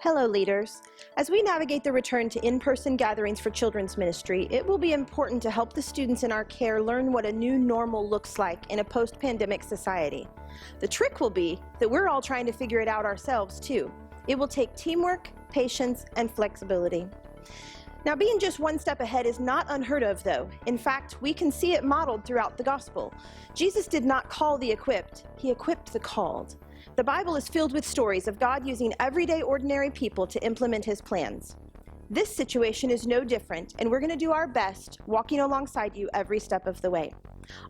Hello, leaders. As we navigate the return to in-person gatherings for children's ministry, it will be important to help the students in our care learn what a new normal looks like in a post-pandemic society. The trick will be that we're all trying to figure it out ourselves, too. It will take teamwork, patience, and flexibility. Now, being just one step ahead is not unheard of, though. In fact, we can see it modeled throughout the gospel. Jesus did not call the equipped, he equipped the called. The Bible is filled with stories of God using everyday, ordinary people to implement his plans. This situation is no different, and we're going to do our best walking alongside you every step of the way.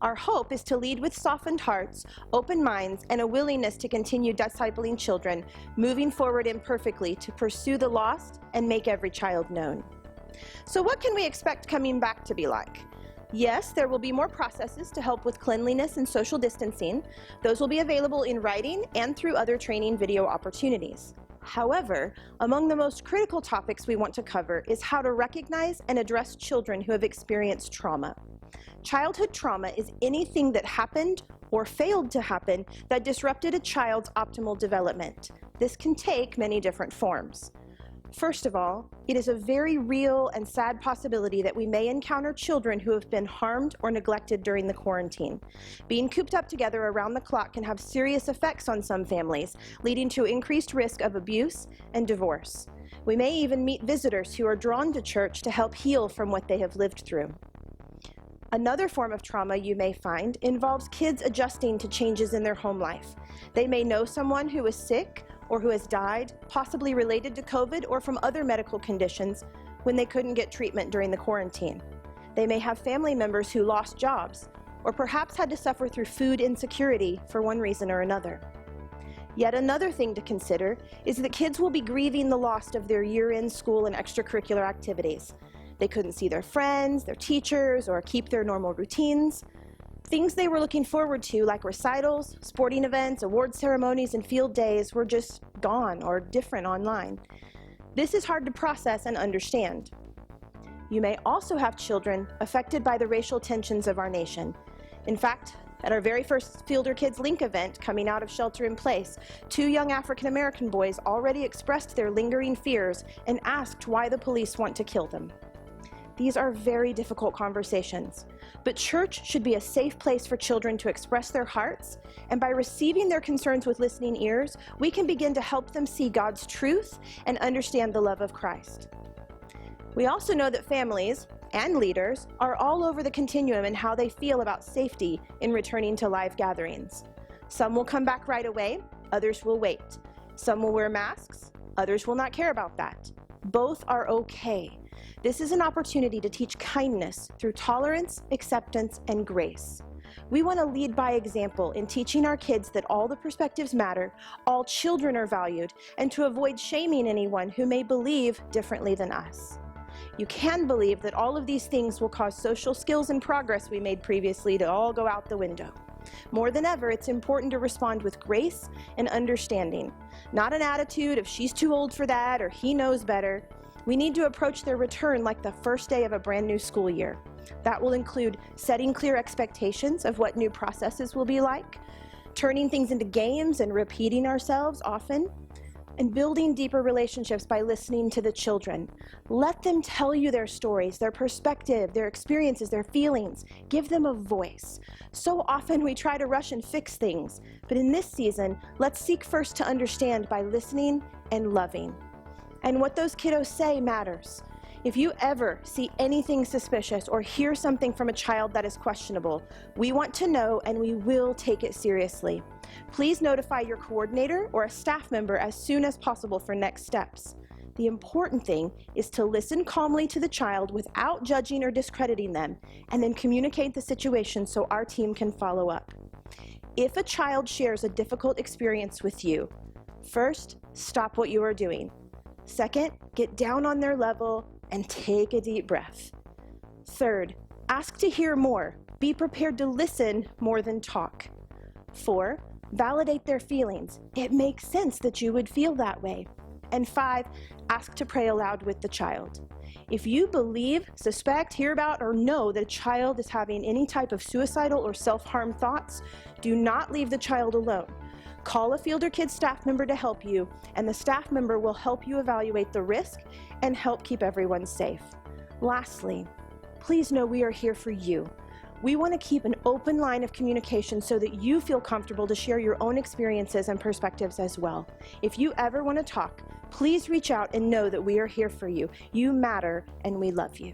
Our hope is to lead with softened hearts, open minds, and a willingness to continue discipling children, moving forward imperfectly to pursue the lost and make every child known. So what can we expect coming back to be like? Yes, there will be more processes to help with cleanliness and social distancing. Those will be available in writing and through other training video opportunities. However, among the most critical topics we want to cover is how to recognize and address children who have experienced trauma. Childhood trauma is anything that happened or failed to happen that disrupted a child's optimal development. This can take many different forms. First of all, it is a very real and sad possibility that we may encounter children who have been harmed or neglected during the quarantine. Being cooped up together around the clock can have serious effects on some families, leading to increased risk of abuse and divorce. We may even meet visitors who are drawn to church to help heal from what they have lived through. Another form of trauma you may find involves kids adjusting to changes in their home life. They may know someone who is sick or who has died, possibly related to COVID or from other medical conditions, when they couldn't get treatment during the quarantine. They may have family members who lost jobs, or perhaps had to suffer through food insecurity for one reason or another. Yet another thing to consider is that kids will be grieving the loss of their year-end school and extracurricular activities. They couldn't see their friends, their teachers, or keep their normal routines. Things they were looking forward to, like recitals, sporting events, award ceremonies, and field days, were just gone or different online. This is hard to process and understand. You may also have children affected by the racial tensions of our nation. In fact, at our very first Fielder Kids Link event coming out of shelter in place, 2 young African American boys already expressed their lingering fears and asked why the police want to kill them. These are very difficult conversations, but church should be a safe place for children to express their hearts, and by receiving their concerns with listening ears, we can begin to help them see God's truth and understand the love of Christ. We also know that families and leaders are all over the continuum in how they feel about safety in returning to live gatherings. Some will come back right away, others will wait. Some will wear masks, others will not care about that. Both are okay. This is an opportunity to teach kindness through tolerance, acceptance, and grace. We want to lead by example in teaching our kids that all the perspectives matter, all children are valued, and to avoid shaming anyone who may believe differently than us. You can believe that all of these things will cause social skills and progress we made previously to all go out the window. More than ever, it's important to respond with grace and understanding, not an attitude of she's too old for that or he knows better. We need to approach their return like the first day of a brand new school year. That will include setting clear expectations of what new processes will be like, turning things into games and repeating ourselves often, and building deeper relationships by listening to the children. Let them tell you their stories, their perspective, their experiences, their feelings. Give them a voice. So often we try to rush and fix things, but in this season, let's seek first to understand by listening and loving. And what those kiddos say matters. If you ever see anything suspicious or hear something from a child that is questionable, we want to know and we will take it seriously. Please notify your coordinator or a staff member as soon as possible for next steps. The important thing is to listen calmly to the child without judging or discrediting them, and then communicate the situation so our team can follow up. If a child shares a difficult experience with you, first, stop what you are doing. Second, get down on their level and take a deep breath. Third, ask to hear more. Be prepared to listen more than talk. 4, validate their feelings. It makes sense that you would feel that way. And 5, ask to pray aloud with the child. If you believe, suspect, hear about, or know that a child is having any type of suicidal or self-harm thoughts, do not leave the child alone. Call a Fielder Kids staff member to help you, and the staff member will help you evaluate the risk and help keep everyone safe. Lastly, please know we are here for you. We want to keep an open line of communication so that you feel comfortable to share your own experiences and perspectives as well. If you ever want to talk, please reach out and know that we are here for you. You matter, and we love you.